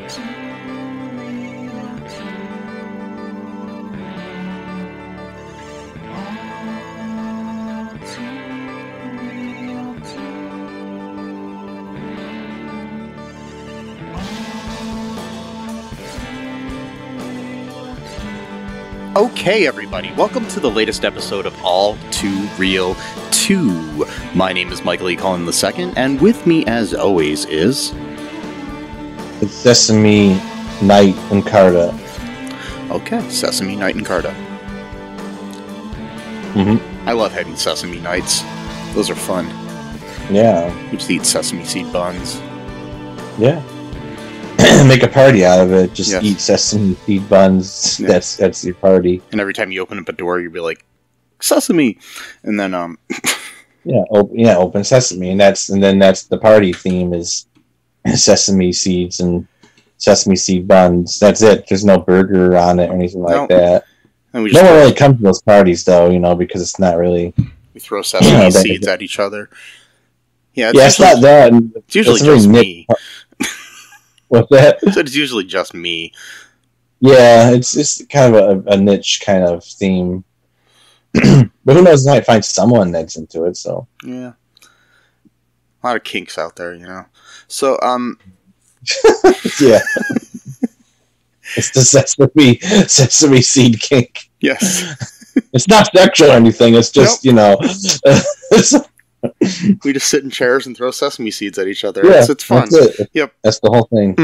Okay, everybody, welcome to the latest episode of All Too Real 2. My name is Michael E. Cullen II, and with me, as always, is... It's Sesame Night and Carta. Okay, Sesame Night and Carta. Mm-hmm. I love having Sesame Nights. Those are fun. Yeah. You just eat sesame seed buns. Yeah. Make a party out of it. Just eat sesame seed buns. Yeah. That's your party. And every time you open up a door, you'll be like, "Sesame," and then open sesame, and then that's the party theme is sesame seeds and sesame seed buns. That's it. There's no burger on it or anything like that. And no one really comes to those parties though, because it's not really. We throw sesame seeds at each other. Yeah, it's not that. It's usually just me. What's that? So it's usually just me. Yeah, it's kind of a niche kind of theme. But who knows, I might find someone that's into it, so. Yeah. A lot of kinks out there, So, yeah. It's the sesame seed kink. Yes. It's not sexual or anything, it's just, we just sit in chairs and throw sesame seeds at each other. Yeah, it's fun. That's it. Yep. That's the whole thing.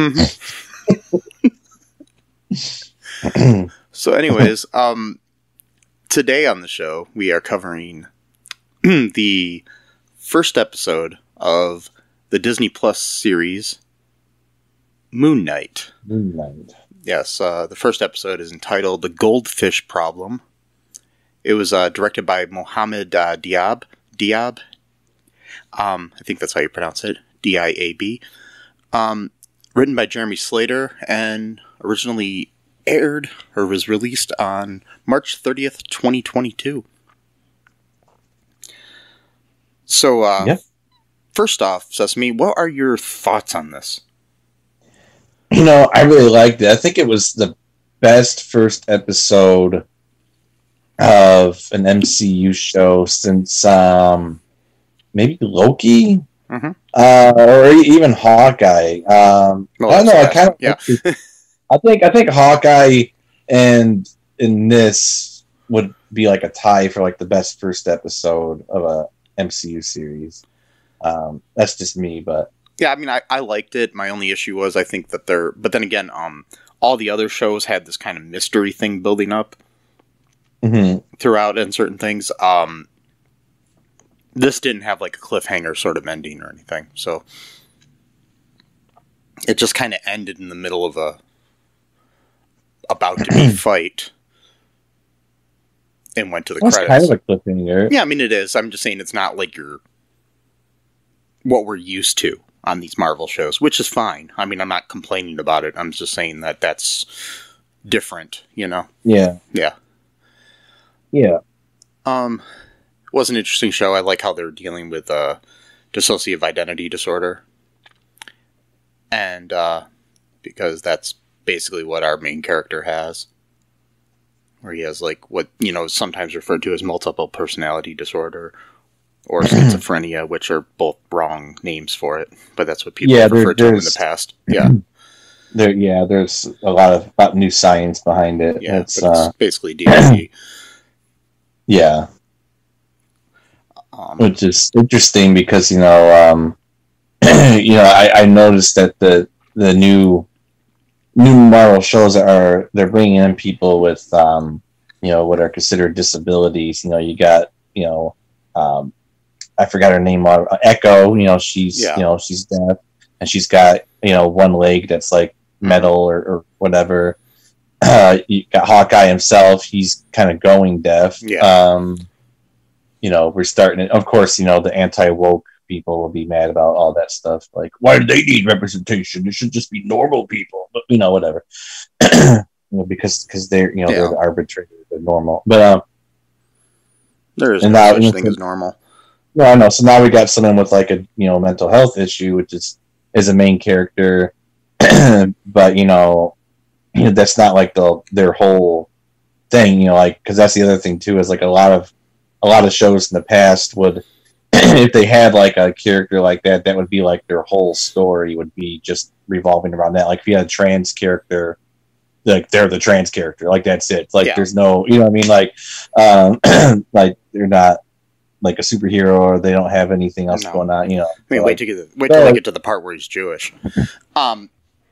Mm-hmm. So anyways, today on the show, we are covering the first episode of the Disney Plus series, Moon Knight. Moon Knight. Yes, the first episode is entitled The Goldfish Problem. It was directed by Mohamed Diab. I think that's how you pronounce it. Diab. Written by Jeremy Slater and originally aired or was released on March 30th, 2022. So, First off, Sesame, what are your thoughts on this? I really liked it. I think it was the best first episode of an MCU show since, maybe Loki, or even Hawkeye. I don't know. I kind of, I think Hawkeye and in this would be like a tie for like the best first episode of a MCU series. That's just me, but yeah, I mean, I liked it. My only issue was I think that but then again, all the other shows had this kind of mystery thing building up throughout and certain things. This didn't have like a cliffhanger sort of ending or anything, so it just kind of ended in the middle of a about to be fight and went to the credits. Kind of a cliffhanger. Yeah, I mean it is. I'm just saying it's not like what we're used to on these Marvel shows, which is fine. I mean, I'm not complaining about it. I'm just saying that that's different, Yeah. Yeah. Yeah. It was an interesting show. I like how they're dealing with dissociative identity disorder. And because that's basically what our main character has. Where he has like what, sometimes referred to as multiple personality disorder or schizophrenia, which are both wrong names for it. But that's what people have referred to in the past. Yeah. There's a lot about new science behind it. Yeah, it's basically DSD. Yeah. Which is interesting because, I noticed that the new Marvel shows they're bringing in people with, what are considered disabilities. You got, I forgot her name, Echo, she's deaf and she's got, one leg that's like metal or whatever. You got Hawkeye himself. He's kind of going deaf. Yeah. We're starting, of course, the anti-woke people will be mad about all that stuff. Like, why do they need representation? It should just be normal people. But, whatever. Because they're, they're the arbitrator, they're normal. But, there is no such thing as normal. No, I know. So now we got someone with like a, mental health issue, which is a main character. but that's not like their whole thing, like, because that's the other thing too, is like a lot of shows in the past would, if they had like a character like that, that would be like their whole story would be just revolving around that. Like if you had a trans character, like they're the trans character, like that's it. Like there's no, you know what I mean? Like, like they're not like a superhero, or they don't have anything else going on. I mean, wait till they get to the part where he's Jewish. Oh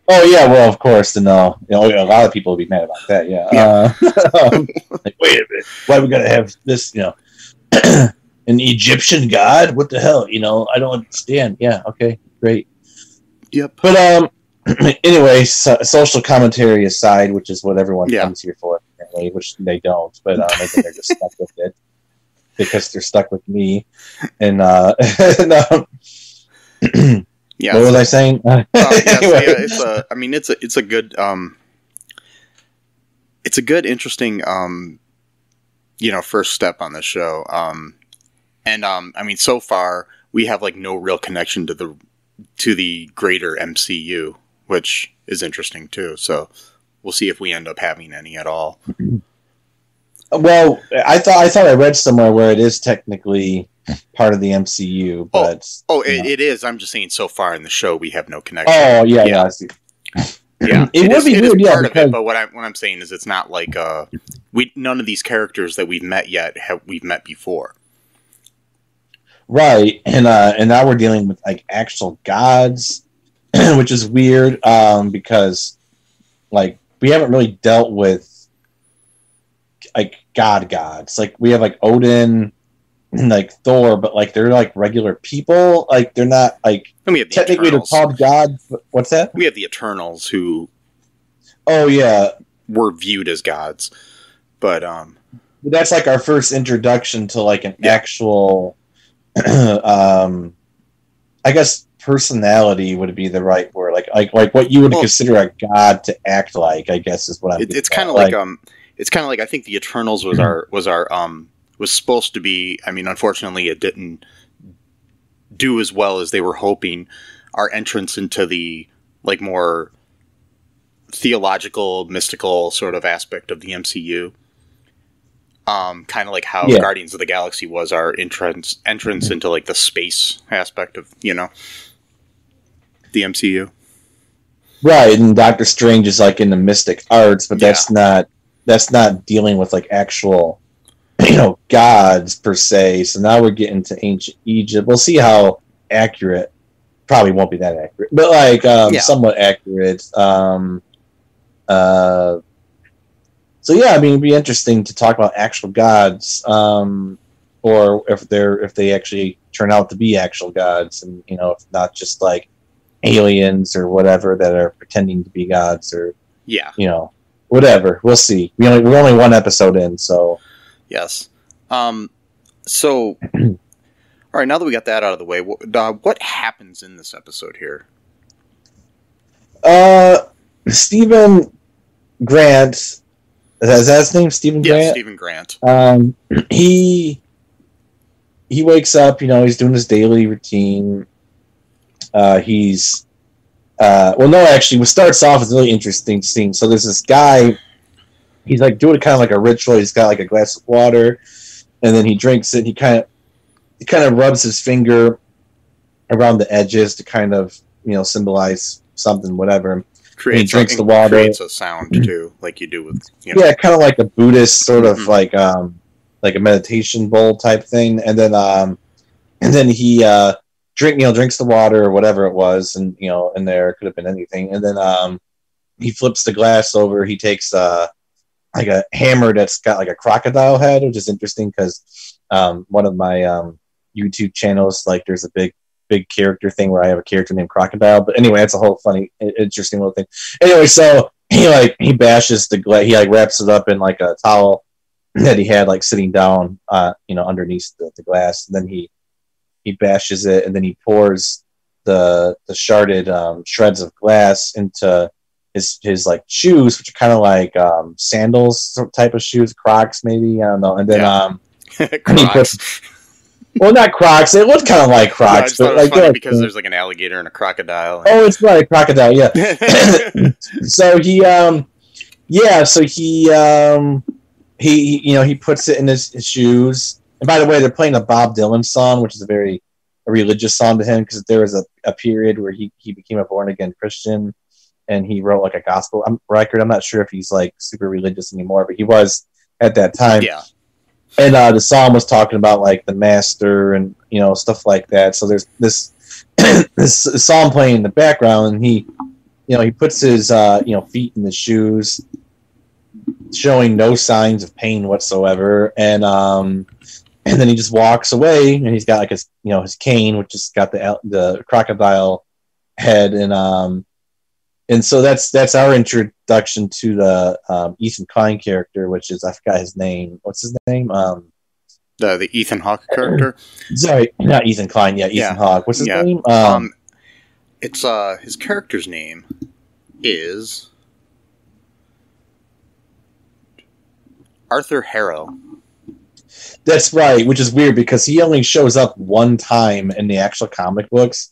yeah, well of course, a lot of people would be mad about that. Yeah. Like, wait a minute, why we gotta have this? An Egyptian god? What the hell? I don't understand. Yeah. Okay. Great. Yep. But anyway, social commentary aside, which is what everyone comes here for, apparently, which they don't, but I think they're just stuck with it because they're stuck with me. And yeah. What was I saying? Anyway. It's a good, interesting, first step on the show. And so far we have like no real connection to the greater MCU, which is interesting too. So we'll see if we end up having any at all. Well, I thought I read somewhere where it is technically part of the MCU, but it is. I'm just saying, so far in the show we have no connection. Oh yeah. I see. Yeah, it would be weird. Part of it, but what I'm saying is, it's not like none of these characters that we've met yet we've met before. Right, and now we're dealing with like actual gods, which is weird because like we haven't really dealt with like gods. Like we have like Odin and like Thor, but like they're like regular people. Like they're not like technically they're called gods. What's that? We have the Eternals who, were viewed as gods, but that's like our first introduction to like an actual. I guess personality would be the right word. Like what you would consider a god to act like, I guess is what I'm. It's kind of like it's kind of like, I think the Eternals was our was supposed to be. I mean, unfortunately, it didn't do as well as they were hoping. Our entrance into the like more theological, mystical sort of aspect of the MCU. Kind of like how Guardians of the Galaxy was our entrance into like the space aspect of the MCU. Right, and Doctor Strange is like in the mystic arts, but that's not dealing with like actual gods per se. So now we're getting to ancient Egypt. We'll see how accurate. Probably won't be that accurate, but like somewhat accurate. So yeah, I mean, it'd be interesting to talk about actual gods, or if they actually turn out to be actual gods, and if not just like aliens or whatever that are pretending to be gods, or whatever. We'll see. We're only one episode in, so yes. So, all right. Now that we got that out of the way, what happens in this episode here? Stephen Grant. Is that his name, Stephen Grant? Yeah, Stephen Grant. He wakes up. He's doing his daily routine. He's what starts off is a really interesting scene. So there's this guy. He's like doing kind of like a ritual. He's got like a glass of water, and then he drinks it. He kind of rubs his finger around the edges to kind of symbolize something, whatever. He drinks the water. Creates a sound too, like you do with kind of like a Buddhist sort of like a meditation bowl type thing, and then he drinks the water or whatever it was, and in there it could have been anything, and then he flips the glass over. He takes like a hammer that's got like a crocodile head, which is interesting because one of my YouTube channels, like there's a big character thing where I have a character named Crocodile. But anyway, it's a whole funny, interesting little thing. Anyway, so he bashes the glass. He like wraps it up in like a towel that he had like sitting down, underneath the glass. And then he bashes it, and then he pours the sharded shreds of glass into his like shoes, which are kind of like sandals type of shoes, Crocs maybe, I don't know. And then he puts. Well, not crocs. It looked kind of like No, I crocs, just thought but it was like funny because there's like an alligator and a crocodile. oh, it's right, crocodile. Yeah. So he puts it in his shoes. And by the way, they're playing a Bob Dylan song, which is a religious song to him, because there was a period where he became a born again Christian, and he wrote like a gospel record. I'm not sure if he's like super religious anymore, but he was at that time. Yeah. And the song was talking about like the master and stuff like that. So there's this this song playing in the background, and he puts his feet in the shoes, showing no signs of pain whatsoever, and then he just walks away, and he's got like his cane, which has got the crocodile head, and so that's our introduction to the Ethan Klein character, which is, I forgot his name. What's his name? The Ethan Hawke character. Sorry, not Ethan Klein. Yeah, Ethan Hawke. What's his name? It's his character's name is Arthur Harrow. That's right, which is weird because he only shows up one time in the actual comic books.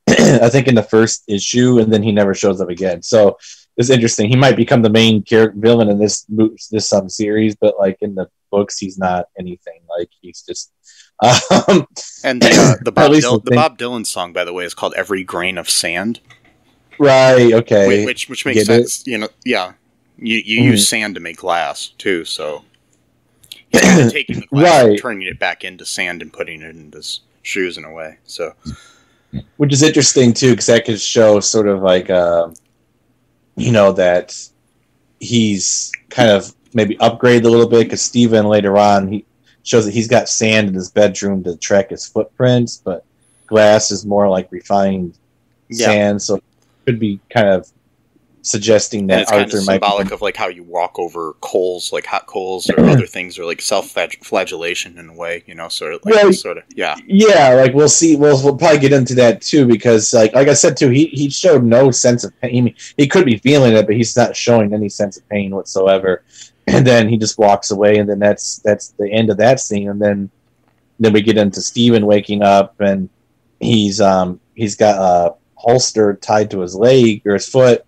I think in the first issue, and then he never shows up again. So it's interesting. He might become the main villain in this series, but like in the books, he's not anything. Like he's just. And the Bob Dylan song, by the way, is called "Every Grain of Sand." Right. Okay. Which makes sense. You use sand to make glass too, so he's kind of taking the glass and turning it back into sand and putting it in his shoes in a way. So. Which is interesting too, because that could show sort of like, that he's kind of maybe upgraded a little bit. Because Steven later on, he shows that he's got sand in his bedroom to track his footprints, but glass is more like refined sand. So it could be kind of suggesting that it's Arthur kind of might symbolic of like how you walk over coals, like hot coals or other things, or like self-flagellation in a way, sort of. Yeah, like we'll see. We'll probably get into that too, because like I said too, he showed no sense of pain. He could be feeling it, but he's not showing any sense of pain whatsoever. And then he just walks away, and then that's the end of that scene. And then we get into Steven waking up, and he's got a holster tied to his leg or his foot.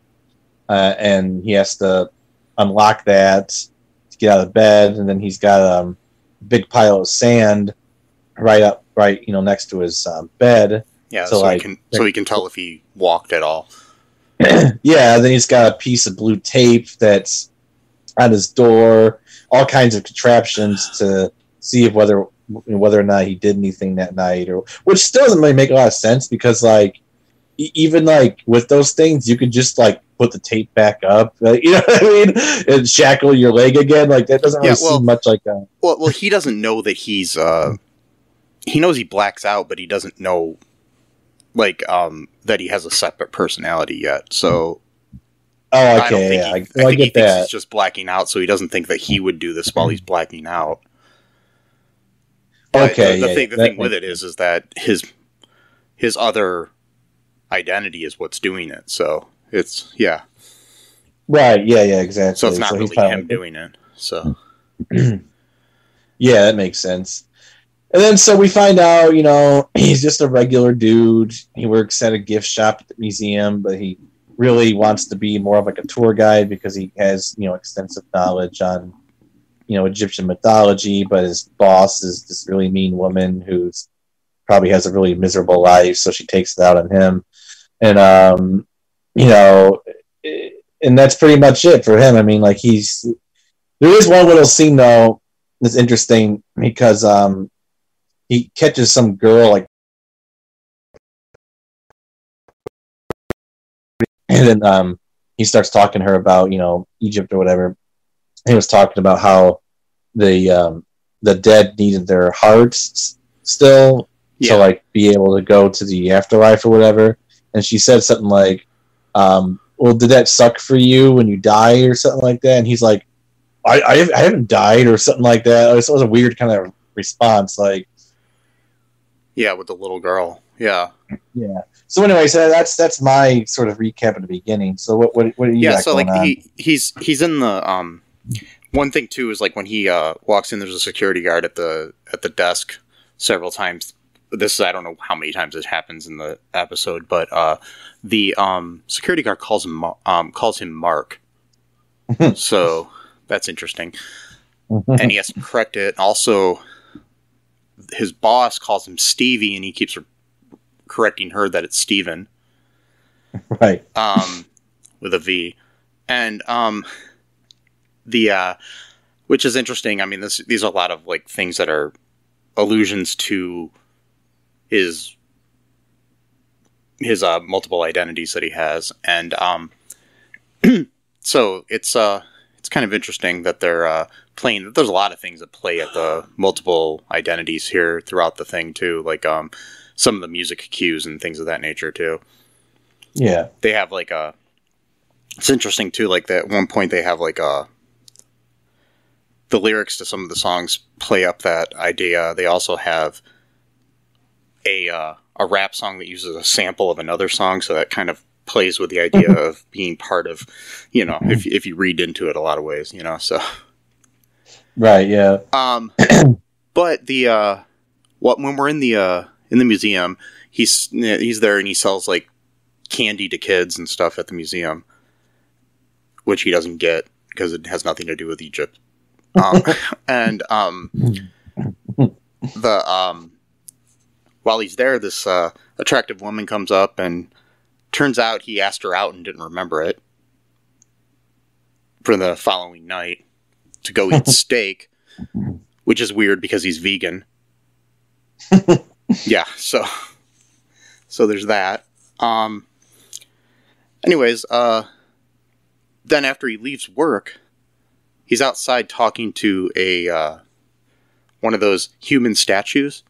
And he has to unlock that to get out of bed, and then he's got a big pile of sand right next to his bed. Yeah, so he can tell if he walked at all. Yeah, then he's got a piece of blue tape that's on his door, all kinds of contraptions to see if whether or not he did anything that night, which still doesn't really make a lot of sense, because like even like with those things, you could just like put the tape back up, you know what I mean, and shackle your leg again. Like that doesn't really seem much like a. Well, he doesn't know that he's. He knows he blacks out, but he doesn't know, like, that he has a separate personality yet. So. Oh, okay. I think he thinks he's just blacking out, so he doesn't think that he would do this while he's blacking out. But okay. The thing with it is that his other identity is what's doing it. So it's right. Yeah. Exactly. So it's not really him doing it. So yeah, that makes sense. And then so we find out, he's just a regular dude. He works at a gift shop at the museum, but he really wants to be more of like a tour guide because he has, extensive knowledge on, Egyptian mythology, but his boss is this really mean woman who's probably has a really miserable life, so she takes it out on him. And, and that's pretty much it for him. I mean, like there is one little scene though that's interesting because he catches some girl like, and then he starts talking to her about Egypt or whatever. He was talking about how the dead needed their hearts still to like be able to go to the afterlife or whatever. And she said something like, well, did that suck for you when you die or something like that? And he's like, I haven't died or something like that. It was a weird kind of response, like, yeah, with the little girl. Yeah. So anyway, so that's my sort of recap at the beginning. So what do you got so going like on? he's in the one thing too is like when he walks in, there's a security guard at the desk. several times. I don't know how many times it happens in the episode, but the security guard calls him Mark. So that's interesting. And he has to correct it. Also, his boss calls him Stevie, and he keeps correcting her that it's Steven. Right. With a V. And which is interesting. I mean, these are a lot of like things that are allusions to his multiple identities that he has, and so it's kind of interesting that they're playing. There's a lot of things that play at the multiple identities here throughout the thing too, like some of the music cues and things of that nature too. Yeah, they have like it's interesting too. Like at one point they have like the lyrics to some of the songs play up that idea. They also have a rap song that uses a sample of another song, so that kind of plays with the idea of being part of, if you read into it a lot of ways, so. Right, yeah. But when we're in the museum, he's there and he sells like candy to kids and stuff at the museum, which he doesn't get because it has nothing to do with Egypt. While he's there, this attractive woman comes up, and turns out he asked her out and didn't remember it for the following night to go eat steak, which is weird because he's vegan. Yeah, so there's that. Anyways, then after he leaves work, he's outside talking to one of those human statues.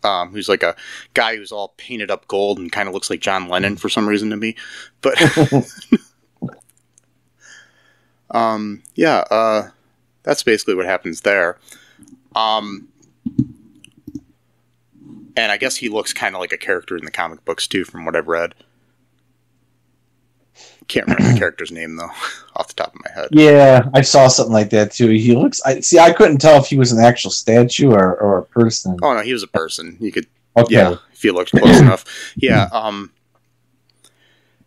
Who's like a guy who's all painted up gold and kind of looks like John Lennon for some reason to me. But that's basically what happens there. And I guess he looks kind of like a character in the comic books too, from what I've read. Can't remember the character's name though, off the top of my head. Yeah, I saw something like that too. He looks. I couldn't tell if he was an actual statue or a person. Oh no, he was a person. You could, okay. Yeah, if you looked close enough. Yeah.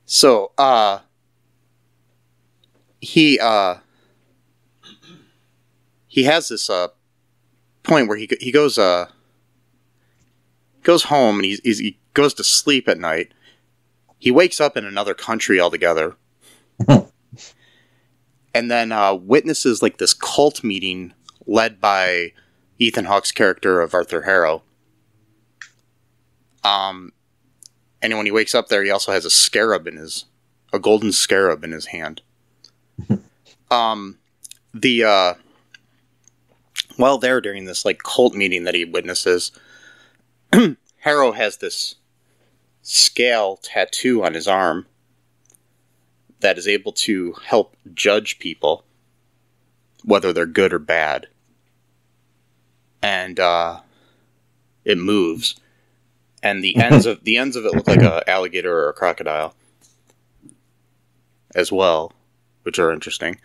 So he has this point where he goes home and he goes to sleep at night. He wakes up in another country altogether. And then witnesses like this cult meeting led by Ethan Hawke's character of Arthur Harrow. And when he wakes up there, he also has a golden scarab in his hand. While there during this like cult meeting that he witnesses, Harrow has this scale tattoo on his arm that is able to help judge people, whether they're good or bad. And it moves. And the ends of it look like an alligator or a crocodile as well, which are interesting.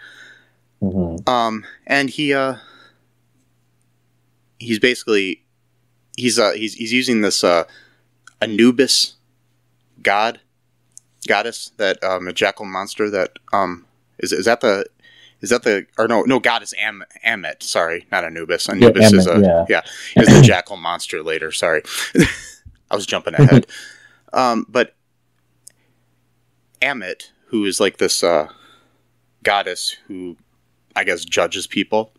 Mm-hmm. And he's basically he's using this Anubis goddess that a jackal monster that is that the or no god is Ammit, sorry, not Anubis. Anubis is is the jackal monster later, sorry. I was jumping ahead. But Ammit, who is like this goddess who I guess judges people,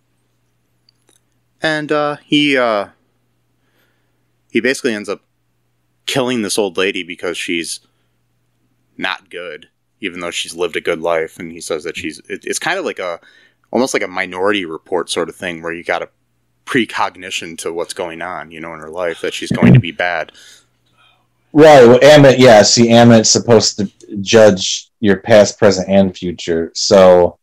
and he basically ends up killing this old lady because she's not good, even though she's lived a good life. And he says that it's kind of like almost like a Minority Report sort of thing, where you got a precognition to what's going on, in her life, that she's going to be bad. Right. Well, Ammit's supposed to judge your past, present, and future. So,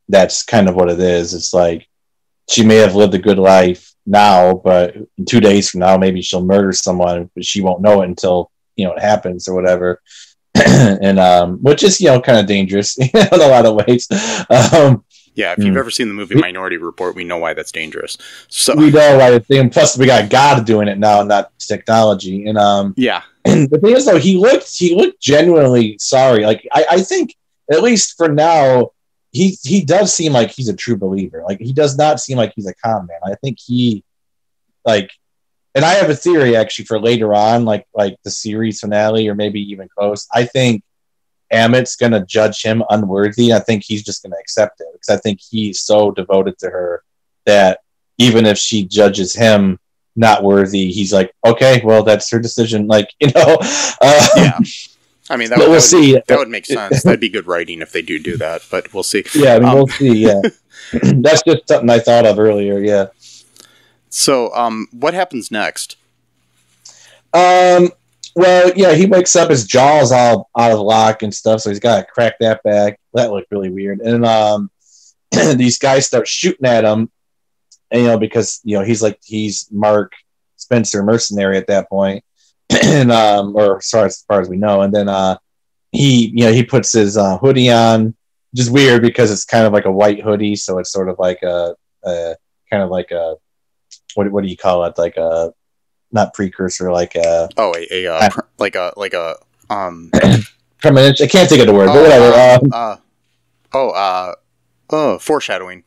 that's kind of what it is. It's like she may have lived a good life now, but 2 days from now, maybe she'll murder someone, but she won't know it until it happens or whatever. And which is kind of dangerous in a lot of ways. Yeah, if you've ever seen the movie Minority Report, we know why that's dangerous. So we know why it's thing. Plus, we got God doing it now, not technology. And yeah, and the thing is, though, he looked genuinely sorry. Like I think, at least for now, he does seem like he's a true believer. Like he does not seem like he's a con man. I think he like, and I have a theory actually for later on, like the series finale or maybe even close. I think Ammit's going to judge him unworthy. I think he's just going to accept it because I think he's so devoted to her that even if she judges him not worthy, he's like, okay, well, that's her decision. Like, you know, yeah. I mean, we'll see. That would make sense. That'd be good writing if they do that, but we'll see. Yeah, I mean, we'll see. Yeah, that's just something I thought of earlier. Yeah. So, what happens next? Well, yeah, he wakes up, his jaw's all out of lock and stuff, so he's got to crack that back. That looked really weird. And these guys start shooting at him, and, you know, because, you know, he's Mark Spencer mercenary at that point, and or as far as we know. And then he puts his hoodie on, which is weird because it's kind of like a white hoodie, so it's sort of like a kind of like a what do you call it? Like a not precursor, like a premonition. I can't think of the word, but whatever. Foreshadowing.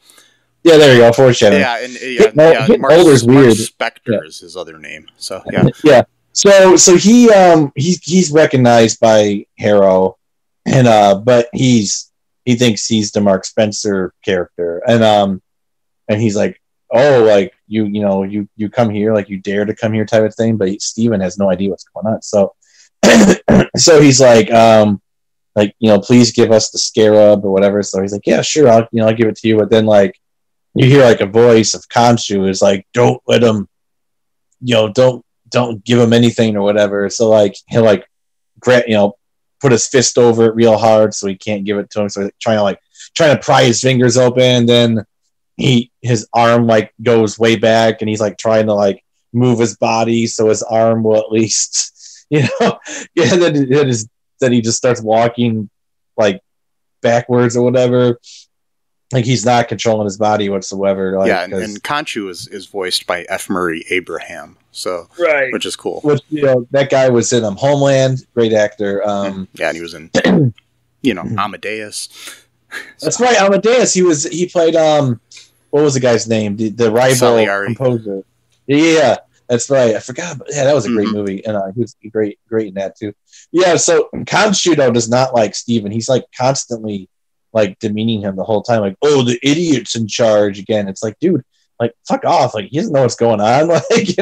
Yeah, there you go, foreshadowing. Yeah, and Mark Spector is his other name. So yeah, yeah. So he's recognized by Harrow, and but he thinks he's the Mark Spencer character, and he's like, oh, like you come here, like you dare to come here type of thing, but Steven has no idea what's going on. So so he's like, please give us the scarab or whatever. So he's like, yeah, sure, I'll give it to you. But then like you hear like a voice of Khonshu is like, don't let him, don't give him anything or whatever. So like he'll like put his fist over it real hard so he can't give it to him. So he's trying to pry his fingers open, then his arm like goes way back and he's like trying to like move his body so his arm will at least and then he just starts walking like backwards or whatever, like he's not controlling his body whatsoever. Like, and Khonshu is voiced by F. Murray Abraham, so right, which is cool. Which that guy was in Homeland, great actor. And he was in Amadeus. That's right, Amadeus. He played what was the guy's name? The rival Salieri. composer. Yeah, that's right. I forgot. Yeah, that was a great movie, and he was great in that too. Yeah, so Khonshu does not like Steven. He's like constantly like demeaning him the whole time. Like, oh, the idiot's in charge again. It's like, dude, like fuck off. Like he doesn't know what's going on. It's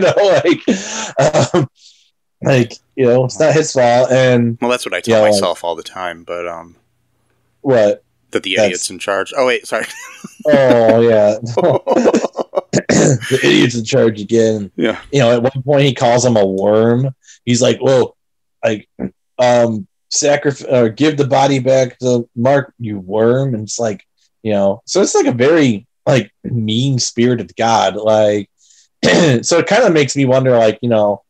not his fault. And well, that's what I tell myself all the time. But what? That the idiot's in charge. Oh wait, sorry. Oh yeah. The idiot's in charge again. Yeah. At one point he calls him a worm. He's like, "Well, like, sacrifice, give the body back to Mark, you worm." And it's like, so it's like a very like mean spirited God. Like, so it kind of makes me wonder, like, Ammit's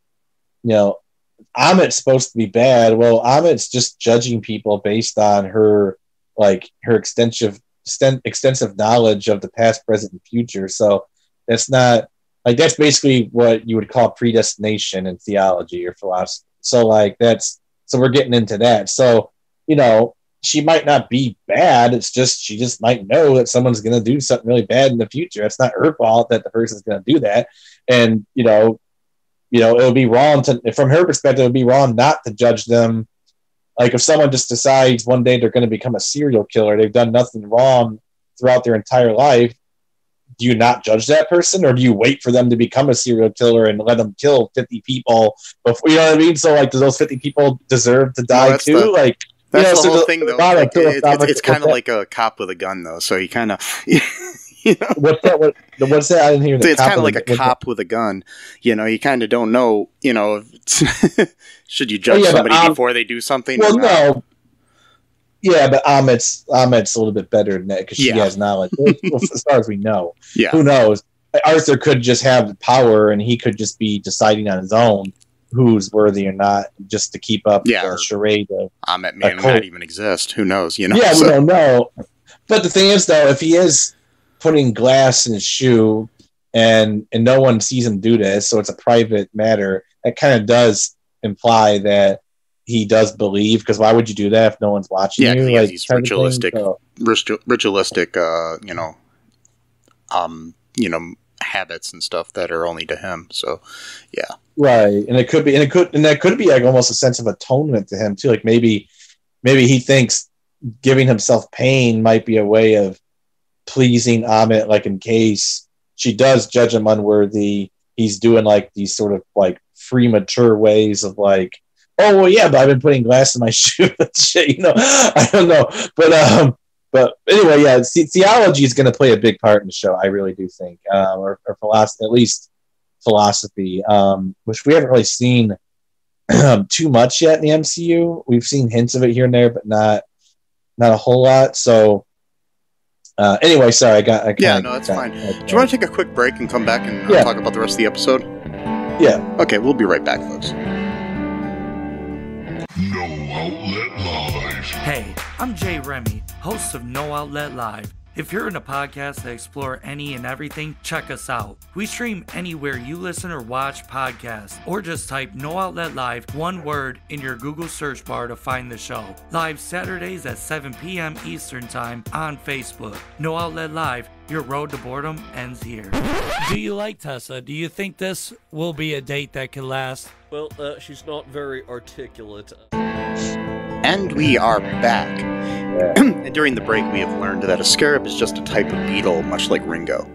supposed to be bad. Well, Ammit's just judging people based on her extensive knowledge of the past, present, and future. So that's not like, that's basically what you would call predestination in theology or philosophy. So like so we're getting into that. So, she might not be bad. It's just, she just might know that someone's going to do something really bad in the future. It's not her fault that the person's going to do that. And, it would be wrong from her perspective, it would be wrong not to judge them. Like if someone just decides one day they're going to become a serial killer, they've done nothing wrong throughout their entire life, do you not judge that person, or do you wait for them to become a serial killer and let them kill 50 people before, you know what I mean? So like, do those 50 people deserve to die too? That's the whole thing though. Like, it's kind of like a cop with a gun though. So you kind of, What's that? I didn't hear that. It's kind of like a cop with a gun. You kind of don't know, should you judge somebody before they do something? Well, no. Yeah, but Ammit's a little bit better than that because she has knowledge. As far as we know. Yeah. Who knows? Arthur could just have the power and he could just be deciding on his own who's worthy or not, just to keep up the charade of Ammit may not even exist. Who knows? Yeah, we don't know. But the thing is, though, if he is putting glass in his shoe and no one sees him do this, so it's a private matter, that kind of does imply that he does believe, because why would you do that if no one's watching you? Yeah, these ritualistic, habits and stuff that are only to him. So, yeah, right. And that could be like almost a sense of atonement to him too. Like maybe he thinks giving himself pain might be a way of pleasing Amit, like in case she does judge him unworthy, he's doing like these sort of like free mature ways of like, oh well, yeah, but I've been putting glass in my shoe and shit, I don't know, but anyway, yeah, theology is going to play a big part in the show, I really do think, or philosophy, at least philosophy, which we haven't really seen too much yet in the MCU. We've seen hints of it here and there, but not a whole lot. So anyway, sorry, that's fine. Do you want to take a quick break and come back and talk about the rest of the episode? Yeah. Okay, we'll be right back, folks. No Outlet Live. Hey, I'm Jay Remy, host of No Outlet Live. If you're in a podcast that explore any and everything, check us out. We stream anywhere you listen or watch podcasts, or just type No Outlet Live, one word, in your Google search bar to find the show. Live Saturdays at 7 p.m. Eastern Time on Facebook. No Outlet Live, your road to boredom ends here. Do you like Tessa? Do you think this will be a date that can last? Well, she's not very articulate. And we are back. And during the break, we have learned that a scarab is just a type of beetle, much like Ringo.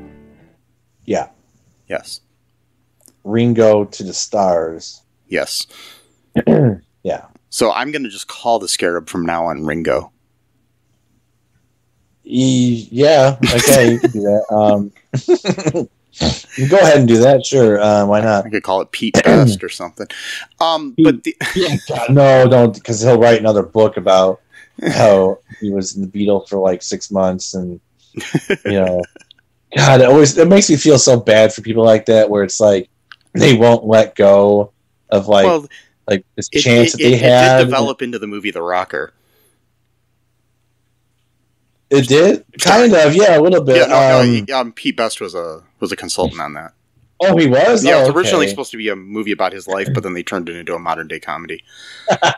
Yeah. Yes. Ringo to the stars. Yes. Yeah. So I'm going to just call the scarab from now on Ringo. Yeah. Okay, you can do that. You go ahead and do that, sure. Why not? I could call it Pete Best or something. No, don't, because he'll write another book about how he was in the Beatles for like 6 months, and God, it makes me feel so bad for people like that, where it's like they won't let go of like this chance that they had. It did develop into the movie The Rocker. It did, kind of, yeah, a little bit. Yeah, Pete Best was a consultant on that. Oh, he was. Yeah, it was originally supposed to be a movie about his life, but then they turned it into a modern day comedy.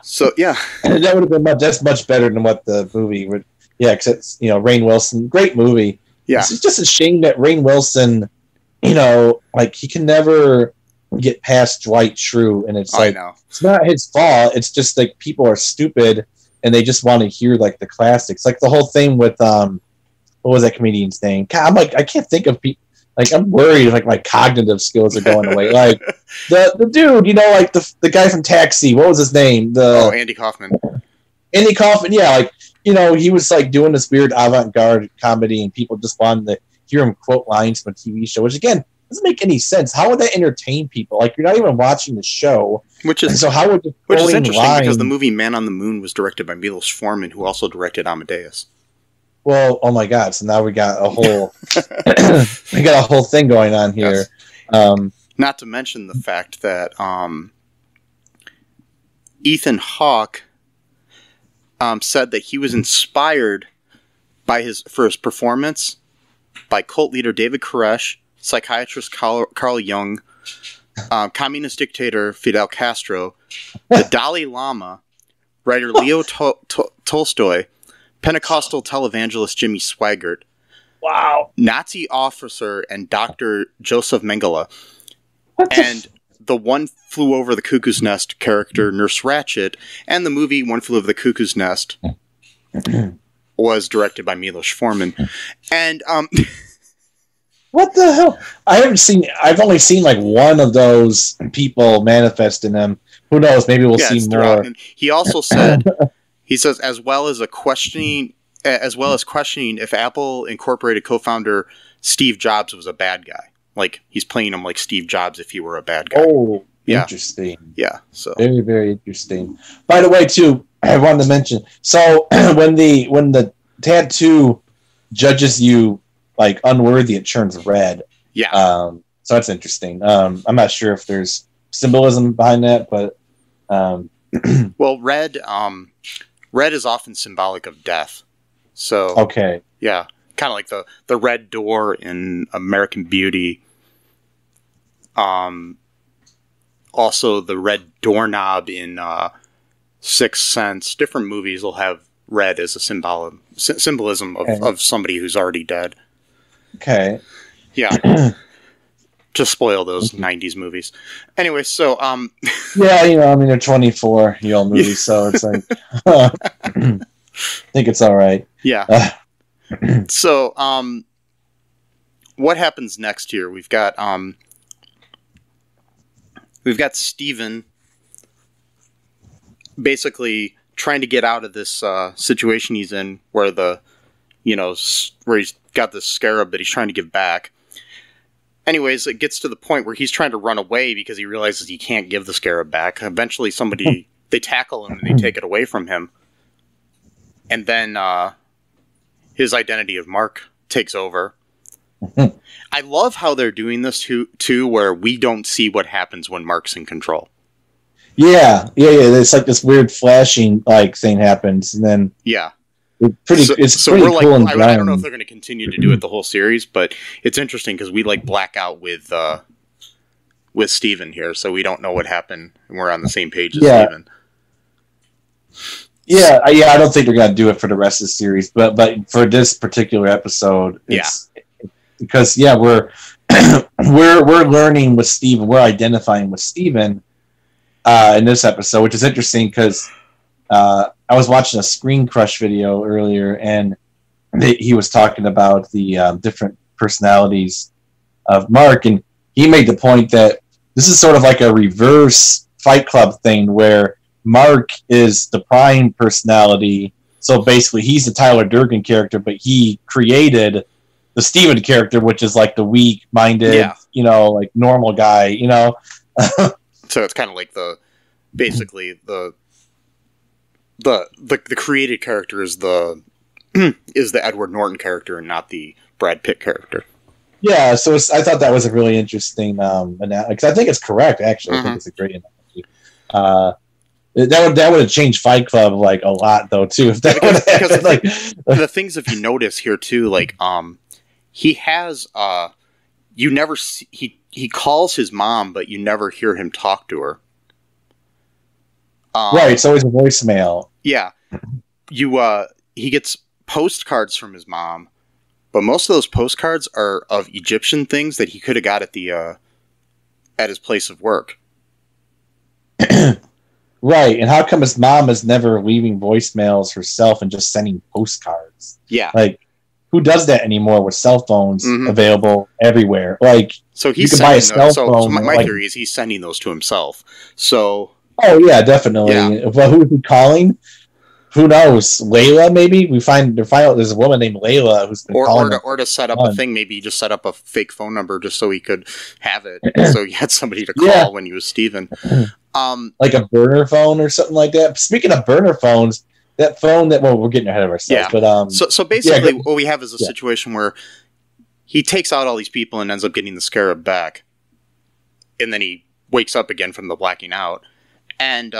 So yeah, that would have been that's much better than what the movie would. Yeah, because it's Rainn Wilson, great movie. Yeah, it's just a shame that Rainn Wilson, like he can never get past Dwight Schrute, and it's like it's not his fault. It's just like people are stupid and they just want to hear like the classics, like the whole thing with what was that comedian's name? God, I'm like, I can't think of people. Like, I'm worried like my cognitive skills are going away. Like the dude, like the guy from Taxi, what was his name? Andy Kaufman. Andy Kaufman, yeah, like he was like doing this weird avant-garde comedy, and people just wanted to hear him quote lines from a TV show, which again doesn't make any sense. How would that entertain people? Like, you're not even watching the show. Which is interesting because the movie Man on the Moon was directed by Milos Forman, who also directed Amadeus. Well, oh my God! So now we got a whole thing going on here. Yes. Not to mention the fact that Ethan Hawke said that he was inspired for his performance by cult leader David Koresh, psychiatrist Carl Jung, communist dictator Fidel Castro, the Dalai Lama, writer Leo Tolstoy, Pentecostal televangelist Jimmy Swaggart, Nazi officer and Dr. Joseph Mengele, and the One Flew Over the Cuckoo's Nest character Nurse Ratched, and the movie One Flew Over the Cuckoo's Nest was directed by Milos Forman. And what the hell? I've only seen like one of those people manifest in them. Who knows? Maybe we'll see more. And he also said, as well as questioning if Apple Incorporated co-founder Steve Jobs was a bad guy. Like, he's playing him like Steve Jobs if he were a bad guy. Oh, yeah. Interesting. Yeah, so very, very interesting. By the way, too, I wanted to mention. So when the tattoo judges you like unworthy, it turns red. Yeah. So that's interesting. I'm not sure if there's symbolism behind that, but well, red is often symbolic of death. So Okay. yeah, kind of like the red door in American Beauty. Also the red doorknob in Sixth Sense. Different movies will have red as a symbolism of somebody who's already dead. Okay. Yeah. To spoil those 90s movies. Anyway, so Yeah, they're 24-year-old movies, so it's like I think it's all right. yeah. So what happens next here? We've got Steven basically trying to get out of this situation he's in where where he's got this scarab that he's trying to give back. Anyways, it gets to the point where he's trying to run away because he realizes he can't give the scarab back. Eventually they tackle him and they take it away from him. And then his identity of Mark takes over. I love how they're doing this too, where we don't see what happens when Mark's in control. Yeah. It's like this weird flashing thing happens, and then yeah, it's pretty we're cool. Like, I don't know if they're going to continue to do it the whole series, but it's interesting because we black out with Steven here, so we don't know what happened, and we're on the same page as Steven. Yeah, I don't think they're going to do it for the rest of the series, but for this particular episode, because we're we're learning with Steven, we're identifying with Steven in this episode, which is interesting because I was watching a Screen Crush video earlier, and he was talking about the different personalities of Mark, and he made the point that this is sort of like a reverse Fight Club thing where Mark is the prime personality, so basically he's the Tyler Durden character, but he created the Steven character, which is like the weak-minded, normal guy, So it's kind of like basically the created character is the Edward Norton character and not the Brad Pitt character. Yeah, so I thought that was a really interesting analogy, because I think it's correct, actually. I think it's a great analogy. That would have changed Fight Club a lot, though, too. If that because the things, if you notice here too, he has you never see, he calls his mom, but you never hear him talk to her. Right, it's always a voicemail. Yeah, he gets postcards from his mom, but most of those postcards are of Egyptian things that he could have got at his place of work. Right, and how come his mom is never leaving voicemails herself and just sending postcards? Yeah. Who does that anymore with cell phones available everywhere? So he's you can buy a cell phone. So my theory is he's sending those to himself. So. Oh, yeah, definitely. Yeah. But who is he calling? Who knows? Layla, maybe? They find out there's a woman named Layla who's been calling him. Or to set up a thing, maybe he just set up a fake phone number just so he could have it. So he had somebody to call when he was Steven. Like a burner phone or something like that. Speaking of burner phones, that phone we're getting ahead of ourselves. Yeah. But so basically what we have is a situation where he takes out all these people and ends up getting the scarab back. And then he wakes up again from the blacking out. And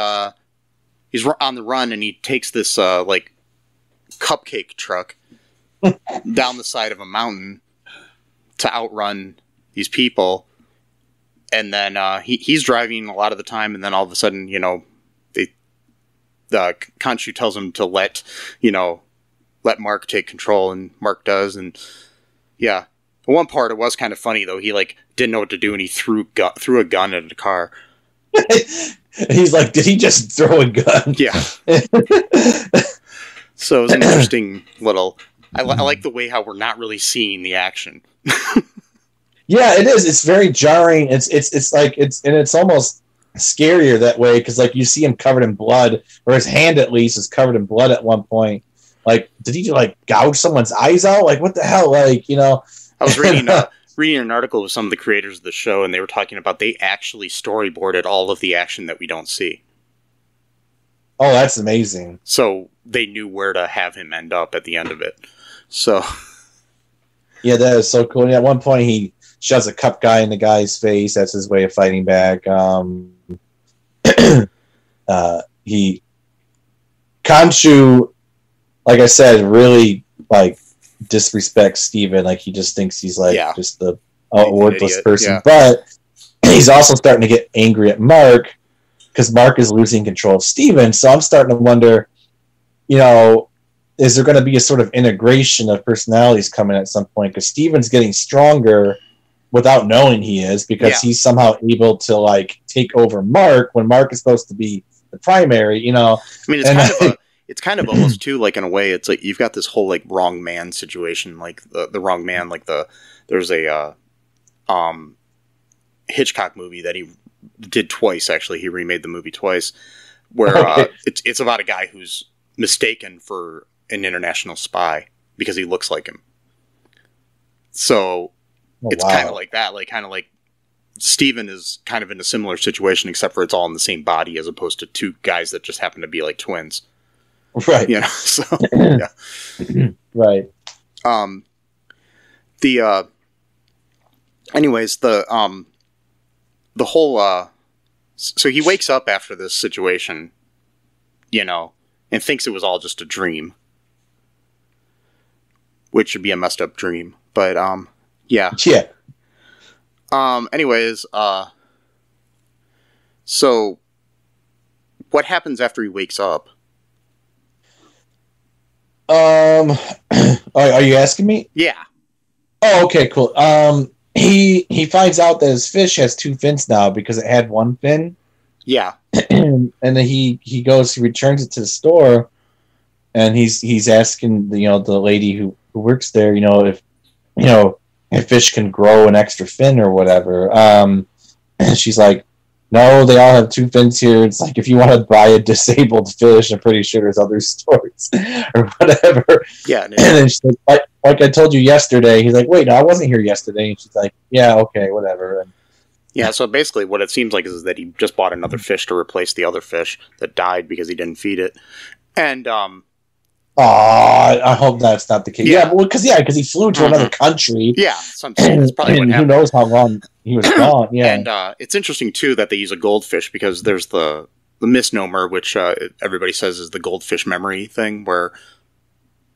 he's on the run, and he takes this cupcake truck down the side of a mountain to outrun these people. And then he's driving a lot of the time, and then all of a sudden, Khonshu tells him to let Mark take control, and Mark does. And yeah, one part it was kind of funny though. He didn't know what to do, and he threw a gun at a car. He's like, did he just throw a gun? Yeah. So it was an interesting little. I like the way how we're not really seeing the action. Yeah, it is. It's very jarring. It's almost scarier that way because you see him covered in blood, or his hand at least is covered in blood at one point. Did he gouge someone's eyes out? What the hell? I was reading an article with some of the creators of the show, and they were talking about they actually storyboarded all of the action that we don't see. Oh, that's amazing. So they knew where to have him end up at the end of it. So yeah, that is so cool. And at one point he shoves a cup guy in the guy's face. That's his way of fighting back. Khonshu, like I said, really like disrespects Steven, like he just thinks he's like just a worthless idiot, person. yeah. But he's also starting to get angry at Mark because Mark is losing control of Steven. So I'm starting to wonder, you know, is there going to be a sort of integration of personalities coming at some point? Because Steven's getting stronger without knowing he is, because he's somehow able to like take over Mark when Mark is supposed to be the primary, you know. I mean, it's kind of almost too, like, in a way, it's like you've got this whole like wrong man situation, like the wrong man, like there's a Hitchcock movie that he did twice. Actually, he remade the movie twice, where it's about a guy who's mistaken for an international spy because he looks like him. So it's kind of like that, like kind of like Steven is kind of in a similar situation, except for it's all in the same body as opposed to two guys that just happen to be like twins. Right. You know, so yeah. Right. Anyways, the whole so he wakes up after this situation, you know, and thinks it was all just a dream, which should be a messed up dream. But yeah. Anyways, so what happens after he wakes up? Are you asking me? Yeah. Oh, okay, cool. He finds out that his fish has two fins now because it had one fin. Yeah. And then he returns it to the store, and he's asking the lady who works there, if fish can grow an extra fin or whatever. And she's like, no, they all have two fins here. It's like, if you want to buy a disabled fish, I'm pretty sure there's other stores or whatever. Yeah. And then she's like I told you yesterday. He's like, wait, no, I wasn't here yesterday. And she's like, yeah, okay, whatever. And yeah, so basically what it seems like is that he just bought another fish to replace the other fish that died because he didn't feed it. And I hope that's not the case. Yeah, because he flew to another country. Yeah, that's probably what happened. Who knows how long he was gone? Yeah, and it's interesting too that they use a goldfish because there's the misnomer, which everybody says is the goldfish memory thing, where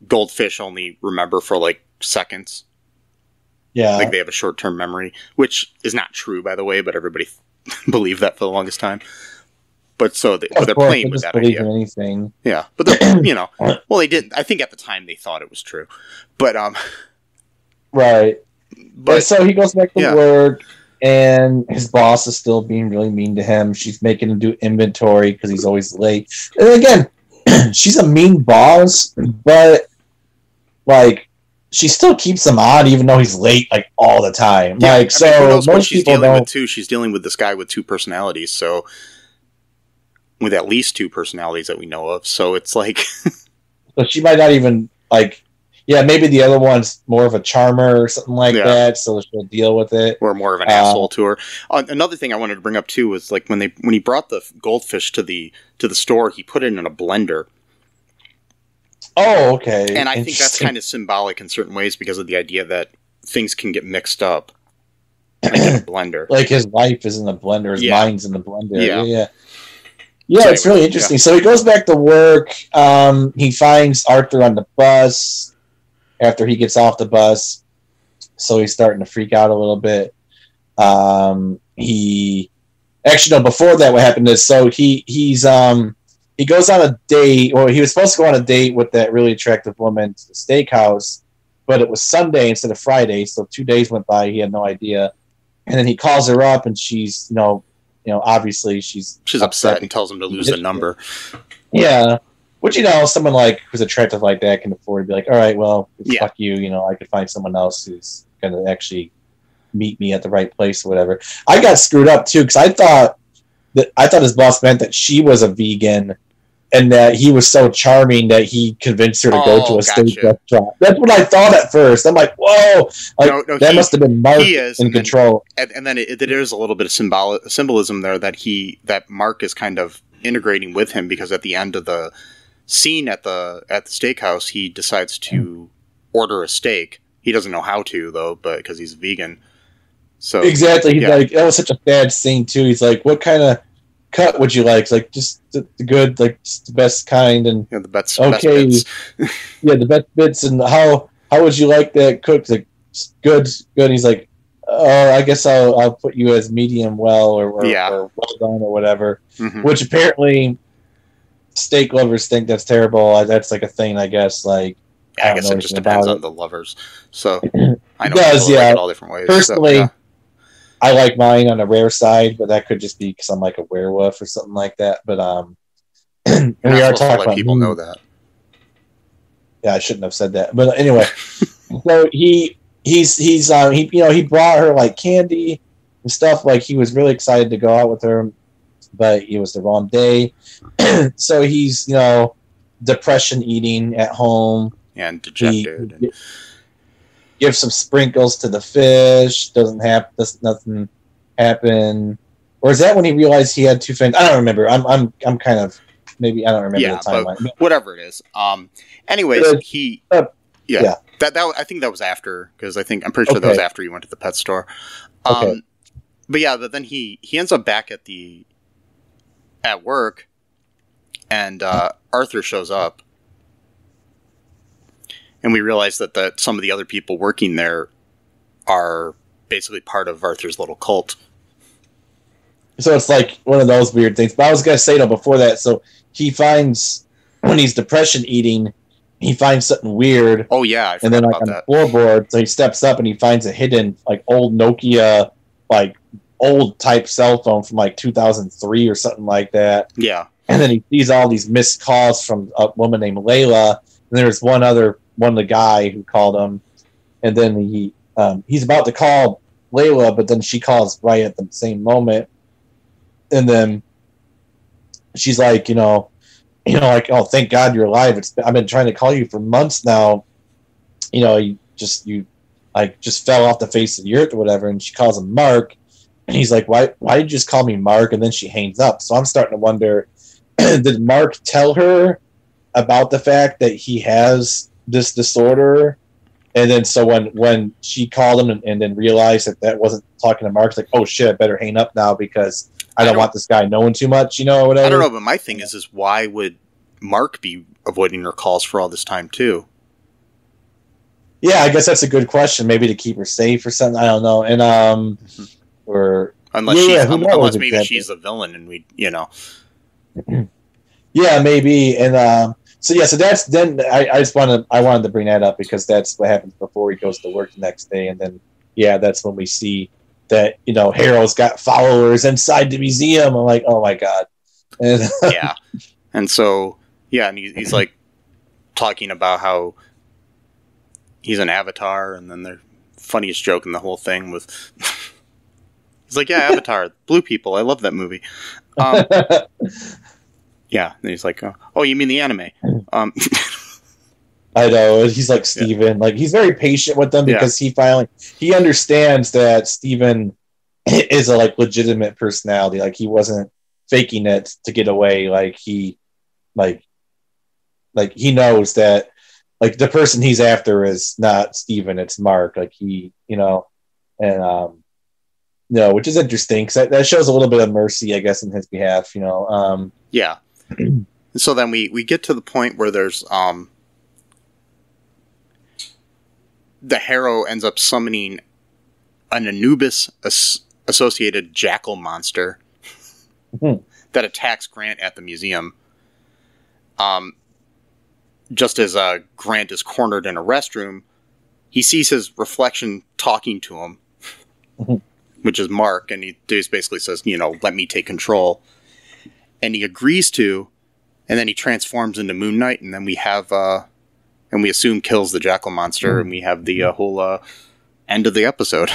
goldfish only remember for like seconds. Yeah, like they have a short-term memory, which is not true, by the way, but everybody believed that for the longest time. But so they're playing with that idea. Anything. Yeah, but they're, well, they didn't. I think at the time they thought it was true, but right. But so he goes back to work, and his boss is still being really mean to him. She's making him do inventory because he's always late. And again, she's a mean boss, but like she still keeps him on even though he's late like all the time. Yeah, like, so who knows most what she's people dealing don't. with too. She's dealing with this guy with two personalities, so. With at least two personalities that we know of, so it's like... So she might not even, like... Yeah, maybe the other one's more of a charmer or something like that, so she'll deal with it. Or more of an asshole to her. Another thing I wanted to bring up, too, was like when he brought the goldfish to the store, he put it in a blender. Oh, okay. And I think that's kind of symbolic in certain ways because of the idea that things can get mixed up like in a blender. Like his life is in the blender, his mind's in the blender. Yeah. So it's really interesting. Yeah. So he goes back to work. He finds Arthur on the bus after he gets off the bus. So he's starting to freak out a little bit. Before that, what happened is, so he goes on a date, or he was supposed to go on a date with that really attractive woman to the steakhouse, but it was Sunday instead of Friday. So 2 days went by. He had no idea. And then he calls her up, and she's, obviously she's upset and tells him to lose the number. Yeah. Which, someone like who's attractive like that can afford to be like, all right, well, fuck you. I could find someone else who's going to actually meet me at the right place or whatever. I got screwed up too, because I thought his boss meant that she was a vegan and that he was so charming that he convinced her to go to a steak restaurant. That's what I thought at first. I'm like, whoa, that must have been Mark in control. And then there is a little bit of symbolism there that Mark is kind of integrating with him, because at the end of the scene at the steakhouse, he decides to order a steak. He doesn't know how to, though, but because he's vegan. So exactly, he's like, that was such a bad scene too. He's like, what kind of cut would you like? It's like just the good, like just the best kind, and the best okay, bits. yeah, the best bits, and how would you like that cooked? Like good. He's like, oh, I guess I'll put you as medium well or well done or whatever. Mm-hmm. Which apparently steak lovers think that's terrible. That's like a thing, I guess. Like, I guess it just depends on the lovers. So I know does, people like it all different ways. Personally, so, yeah. I like mine on the rare side, but that could just be because I'm like a werewolf or something like that. But and we are talking about people know that. Yeah, I shouldn't have said that. But anyway, so he brought her like candy and stuff. Like he was really excited to go out with her, but it was the wrong day. So he's depression eating at home and dejected. He gives some sprinkles to the fish. Doesn't nothing happen. Or is that when he realized he had two fins? I don't remember. I'm kind of maybe I don't remember the timeline. But whatever it is. Anyways, that I think that was after because I'm pretty sure that was after he went to the pet store. But then he ends up back at work, and Arthur shows up. And we realize that some of the other people working there are basically part of Arthur's little cult. So it's like one of those weird things. But I was going to say, though, before that, so he finds, when he's depression eating, he finds something weird. Oh, yeah, I forgot and then about on that. The floorboard, so he steps up and he finds a hidden, like, old Nokia, like, old type cell phone from, like, 2003 or something like that. Yeah. And then he sees all these missed calls from a woman named Layla. And there's one of the guy who called him, and then he's about to call Layla, but then she calls right at the same moment, and then she's like, like, oh, thank God you're alive. I've been trying to call you for months now. You just fell off the face of the earth or whatever. And she calls him Mark, and he's like, why did you just call me Mark? And then she hangs up. So I'm starting to wonder, did Mark tell her about the fact that he has this disorder? And then so when she called him and then realized that wasn't talking to Mark, it's like, oh shit, I better hang up now because I don't want this guy knowing too much, or whatever. I don't know, but my thing is why would Mark be avoiding her calls for all this time too? Yeah, I guess that's a good question. Maybe to keep her safe or something. I don't know. And or unless maybe she's the villain and we, Yeah, maybe. And so that's then I wanted to bring that up because that's what happens before he goes to work the next day, and then that's when we see that Harold's got followers inside the museum. I'm like, oh my god. And yeah, and so and he's like talking about how he's an avatar, and then the funniest joke in the whole thing was he's like, yeah, Avatar, blue people, I love that movie. Yeah, and he's like, oh, you mean the anime? I know. He's like Steven. Like, he's very patient with them because he understands that Steven is a legitimate personality. Like, he wasn't faking it to get away. Like, he knows that the person he's after is not Steven, it's Mark. Like, he, and which is interesting because that shows a little bit of mercy, I guess, in his behalf. Yeah. So then we get to the point where there's the Harrow ends up summoning an Anubis associated jackal monster that attacks Grant at the museum. Just as Grant is cornered in a restroom, he sees his reflection talking to him, which is Mark, and he just basically says, let me take control. And he agrees to, and then he transforms into Moon Knight, and then we have, and we assume kills the jackal monster, and we have the whole end of the episode.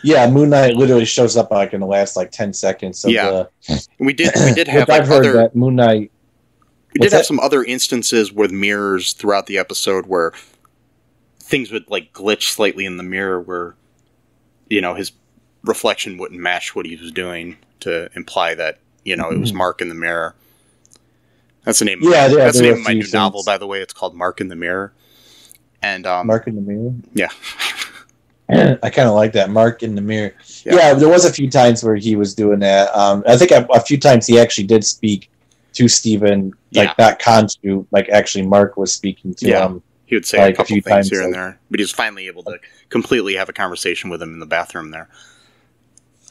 Yeah, Moon Knight literally shows up in the last 10 seconds. We did have I've heard that Moon Knight. We did have some other instances with mirrors throughout the episode where things would glitch slightly in the mirror, where his reflection wouldn't match what he was doing to imply that. It was Mark in the Mirror. That's the name. That's the name of my new novel, by the way. It's called Mark in the Mirror. And Mark in the Mirror. Yeah. I kind of like that mark in the mirror. Yeah, there was a few times where he was doing that. I think a few times he actually did speak to Steven, like not Khonshu, like actually Mark was speaking to him. He would say like, a couple things here and there, but he was finally able to completely have a conversation with him in the bathroom there.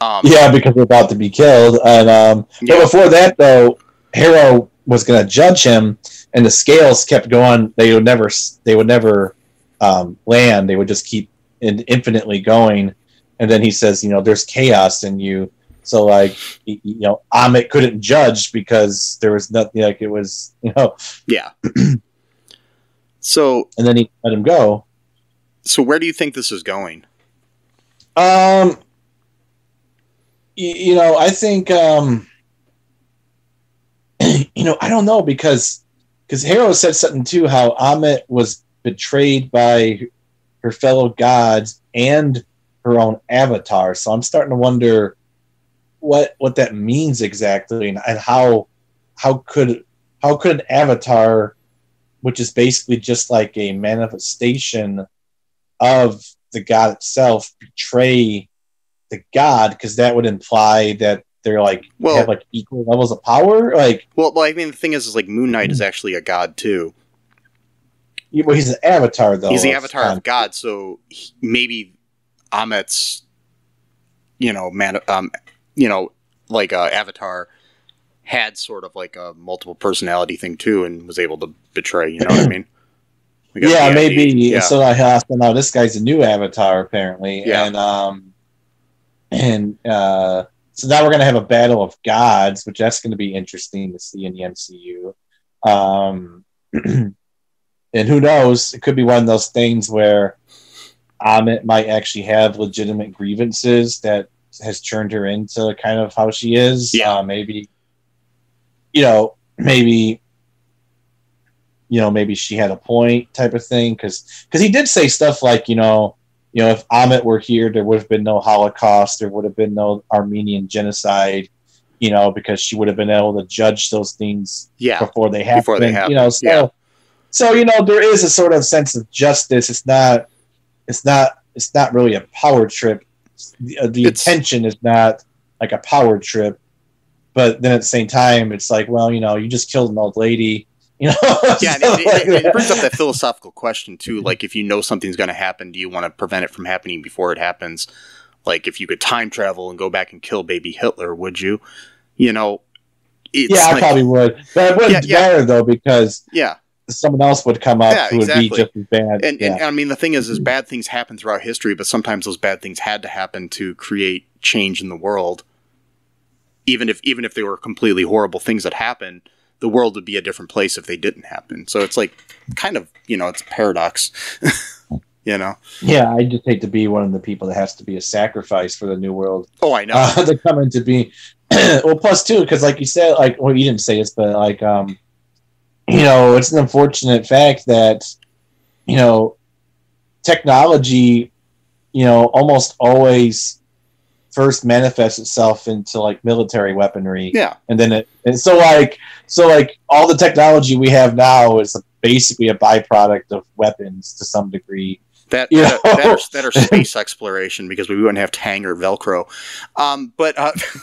Because they're about to be killed. And but before that, though, Harrow was going to judge him, and the scales kept going. They would never land. They would just keep infinitely going. And then he says, there's chaos in you. So, like, Amit couldn't judge because there was nothing. Like, it was, Yeah. So, and then he let him go. So, where do you think this is going? I think, I don't know because Harrow said something too, how Amit was betrayed by her fellow gods and her own avatar. So I'm starting to wonder what that means exactly, and how could an avatar, which is basically just like a manifestation of the god itself, betray the god, because that would imply that they're like have like equal levels of power. Like, I mean, the thing is like Moon Knight is actually a god too. Well, he's an avatar though. He's the avatar of God, so maybe Amit's, avatar had sort of like a multiple personality thing too, and was able to betray. You know what I mean? Yeah, maybe. Yeah. So now this guy's a new avatar apparently, and so now we're going to have a battle of gods, which that's going to be interesting to see in the MCU. And who knows? It could be one of those things where Amit might actually have legitimate grievances that has turned her into kind of how she is. Yeah. Maybe she had a point type of thing. Because he did say stuff like, if Amit were here, there would have been no Holocaust. There would have been no Armenian genocide, because she would have been able to judge those things before they happened. So there is a sort of sense of justice. It's not really a power trip. The intention is not like a power trip, but then at the same time, it's like, well, you just killed an old lady. It brings up that philosophical question too. Like, if you know something's going to happen, do you want to prevent it from happening before it happens? Like, if you could time travel and go back and kill baby Hitler, would you? I probably would. But it wouldn't matter though, because someone else would come up who would be just as bad. And I mean, the thing is bad things happen throughout history, but sometimes those bad things had to happen to create change in the world. Even if they were completely horrible things that happened, the world would be a different place if they didn't happen. So it's like kind of, it's a paradox, Yeah, I just hate to be one of the people that has to be a sacrifice for the new world. Oh, I know. To come into being. Well, plus too, because like you said, like, well, you didn't say this, but like, it's an unfortunate fact that, technology, almost always first manifests itself into like military weaponry. Yeah. And then so all the technology we have now is basically a byproduct of weapons to some degree. That are space exploration, because we wouldn't have Tang or Velcro.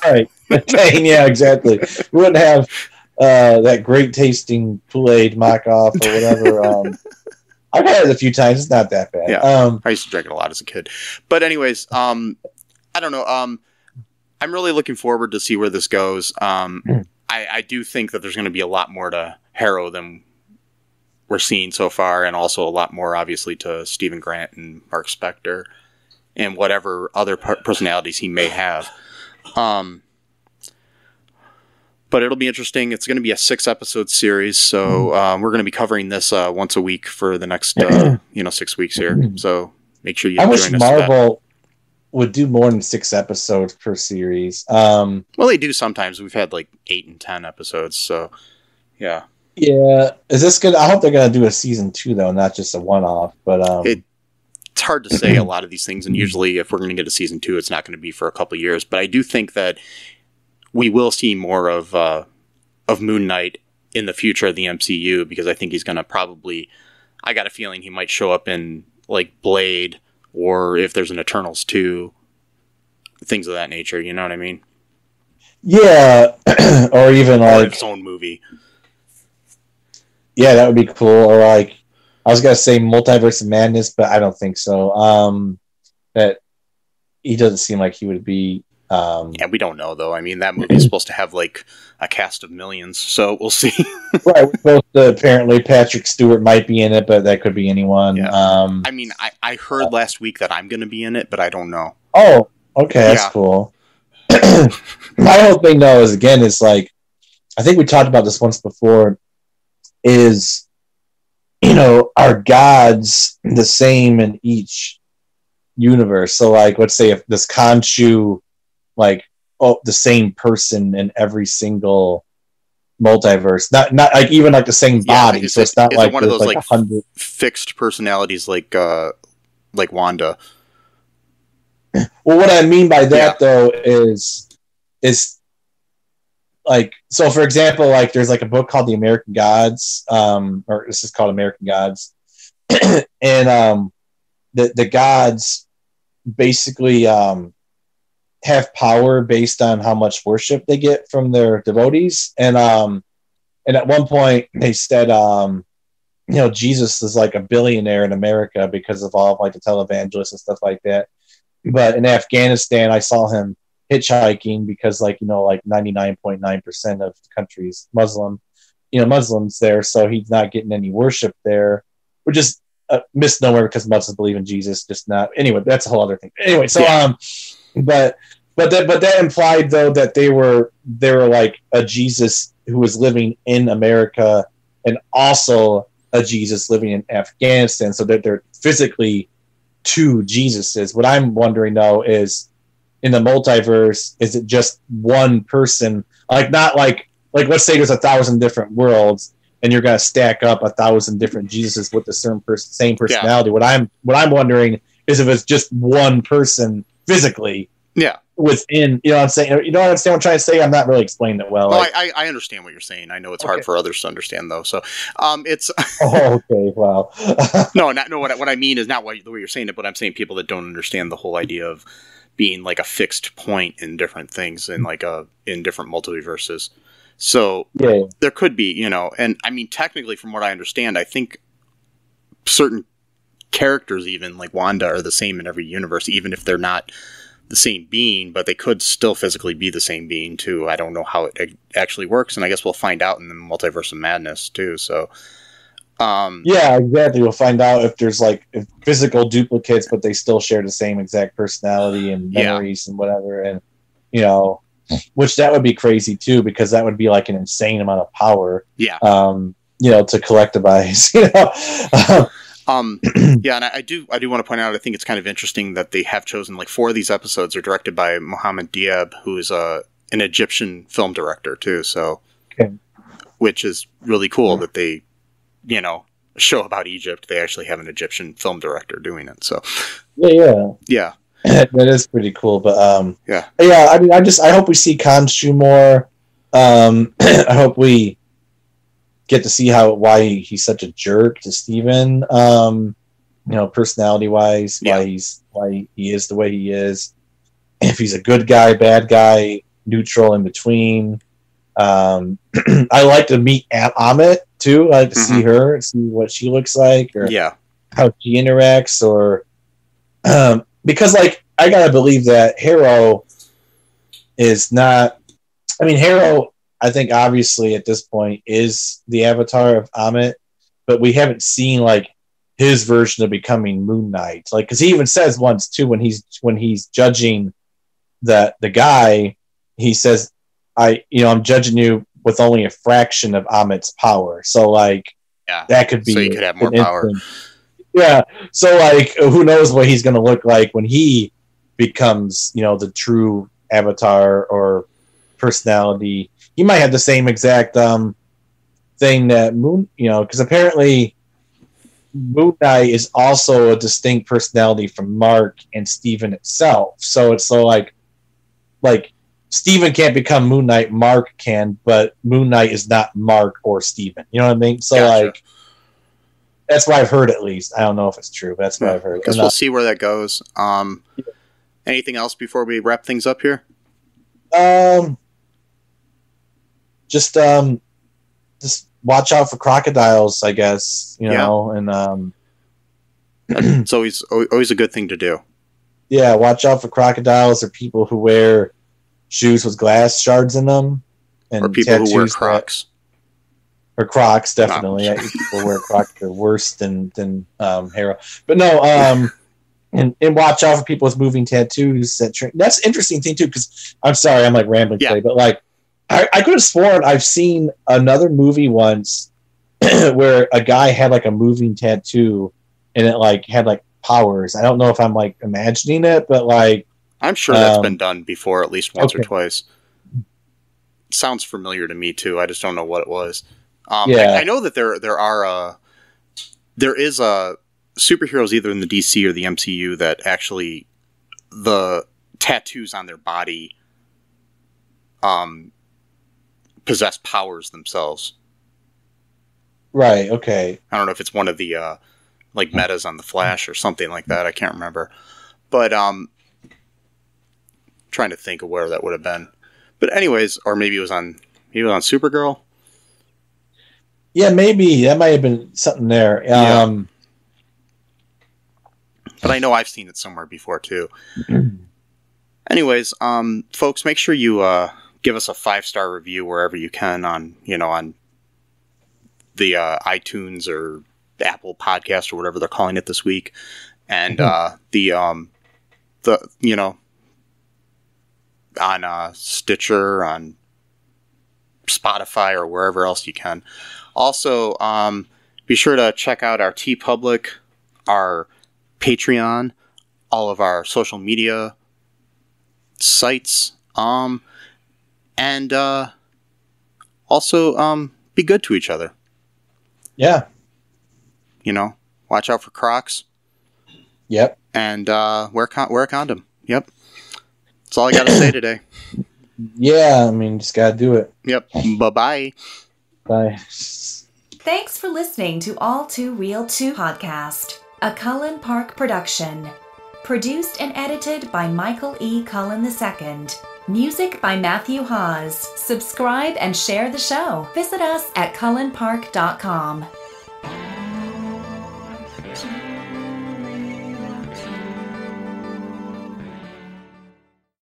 Right. Tang, yeah, exactly. We wouldn't have that great tasting Kool-Aid mock-off or whatever. I've had it a few times. It's not that bad. Yeah. I used to drink it a lot as a kid. But anyways, I don't know. I'm really looking forward to see where this goes. I do think that there's going to be a lot more to Harrow than we're seeing so far, and also a lot more, obviously, to Stephen Grant and Mark Spector and whatever other personalities he may have. But it'll be interesting. It's going to be a 6-episode series, so we're going to be covering this once a week for the next 6 weeks here. So make sure you join us. I wish Marvel would do more than 6 episodes per series. Well, they do sometimes. We've had like 8 and 10 episodes, so yeah. Yeah, is this good? I hope they're going to do a season 2 though, not just a one-off. But it's hard to say a lot of these things, and usually if we're going to get a season 2, it's not going to be for a couple of years. But I do think that we will see more of Moon Knight in the future of the MCU, because I think he's going to probably. I got a feeling he might show up in like Blade or if there's an Eternals 2, things of that nature, you know what I mean? Yeah, or even Or like its own movie. yeah, that would be cool. Or like I was gonna say Multiverse of Madness, but I don't think so. That he doesn't seem like he would be. Yeah, we don't know though. I mean, that movie is supposed to have like a cast of millions, so we'll see. Right, we're supposed to, apparently Patrick Stewart might be in it, but that could be anyone. Yeah. I mean, I heard last week that I'm going to be in it, but I don't know. Oh, okay, that's Yeah. cool. My whole thing, though, is again, is like, I think we talked about this once before, is, are gods the same in each universe? So, like, let's say if this Khonshu, like, the same person in every single multiverse, not like even like the same body, so it's not is like it one of there's those like like 100. fixed personalities like Wanda. Well, what I mean by that though is like, so for example, like there's like a book called The American Gods, or this is called American Gods, and the gods basically have power based on how much worship they get from their devotees, and at one point they said Jesus is like a billionaire in America because of all of like the televangelists and stuff like that. But in Afghanistan, I saw him hitchhiking because like 99.9% of the country's Muslims there, so he's not getting any worship there, which is a misnomer because Muslims believe in Jesus, just not. Anyway, that's a whole other thing. Anyway, so but that implied though that they were like a Jesus who was living in America and also a Jesus living in Afghanistan, so that they're physically two Jesuses. What I'm wondering though is, in the multiverse, is it just one person? Like not like let's say there's 1,000 different worlds, and you're gonna stack up 1,000 different Jesuses with the same personality. Yeah. What I'm wondering is if it's just one person physically. Yeah. Within, what I'm saying? You don't understand what I'm trying to say? I'm not really explaining it well. No, I understand what you're saying. I know it's hard for others to understand, though. So, it's... Oh, okay, wow. What I mean is not the way you're saying it, but I'm saying people that don't understand the whole idea of being like a fixed point in different things and like in different multiverses. So, there could be, and I mean, technically, from what I understand, I think certain characters, even like Wanda, are the same in every universe, even if they're not the same being, but they could still physically be the same being too. I don't know how it actually works, and I guess we'll find out in the Multiverse of Madness too. So, yeah, exactly. We'll find out if there's like physical duplicates, but they still share the same exact personality and memories and whatever, and which that would be crazy too, because that would be like an insane amount of power. Yeah. To collectivize. Yeah, and I do want to point out, I think it's kind of interesting that they have chosen, like, 4 of these episodes are directed by Mohammed Diab, who is an Egyptian film director too, so, which is really cool that they, a show about Egypt, they actually have an Egyptian film director doing it, so. Yeah. That is pretty cool, but, I mean, I hope we see Khonshu more. I hope we get to see why he's such a jerk to Steven, personality wise, why he is the way he is. If he's a good guy, bad guy, neutral in between. I like to meet Amit too. I like to see her, see what she looks like, or how she interacts, or because like I gotta believe that Harrow is not. I mean, Harrow, I think obviously at this point is the avatar of Amit, but we haven't seen like his version of becoming Moon Knight. Like, because he even says once too, when he's judging the guy, he says, I'm judging you with only a fraction of Amit's power. So like, that could be, so you could have more power. Yeah. So like, who knows what he's going to look like when he becomes, the true avatar or personality. He might have the same exact thing that Moon, because apparently Moon Knight is also a distinct personality from Mark and Steven itself. So it's so like Steven can't become Moon Knight, Mark can, but Moon Knight is not Mark or Steven. You know what I mean? So That's what I've heard, at least. I don't know if it's true, but that's what I've heard. Because we'll see where that goes. Anything else before we wrap things up here? Just watch out for crocodiles, I guess. You know, and it's always a good thing to do. Yeah, watch out for crocodiles or people who wear shoes with glass shards in them, and or people who wear Crocs. Or Crocs, definitely. No. People wear Crocs are worse than Hero. But no, and watch out for people with moving tattoos. That's an interesting thing too, because I'm sorry, I'm like rambling today, but like I could have sworn I've seen another movie once where a guy had like a moving tattoo and it like had like powers. I don't know if I'm like imagining it, but like I'm sure that's been done before at least once or twice. It sounds familiar to me too. I just don't know what it was. I know that there is superheroes either in the DC or the MCU that actually the tattoos on their body possess powers themselves. Right. Okay. I don't know if it's one of the like metas on the Flash or something like that. I can't remember, but trying to think of where that would have been. But anyways, or maybe it was on Supergirl. Yeah, maybe that might have been something there. But I know I've seen it somewhere before too. Anyways, folks, make sure you give us a 5-star review wherever you can on the iTunes or Apple Podcast or whatever they're calling it this week, and the on Stitcher, on Spotify, or wherever else you can. Also, be sure to check out our TeePublic, our Patreon, all of our social media sites, and also be good to each other. Yeah. Watch out for Crocs. Yep. And wear a condom. Yep. That's all I got to say today. Yeah, I mean, just got to do it. Yep. Bye-bye. Bye. Thanks for listening to All Too Real 2 podcast, a Cullen Park production. Produced and edited by Michael E. Cullen II. Music by Matthew Hawes. Subscribe and share the show. Visit us at cullenpark.com.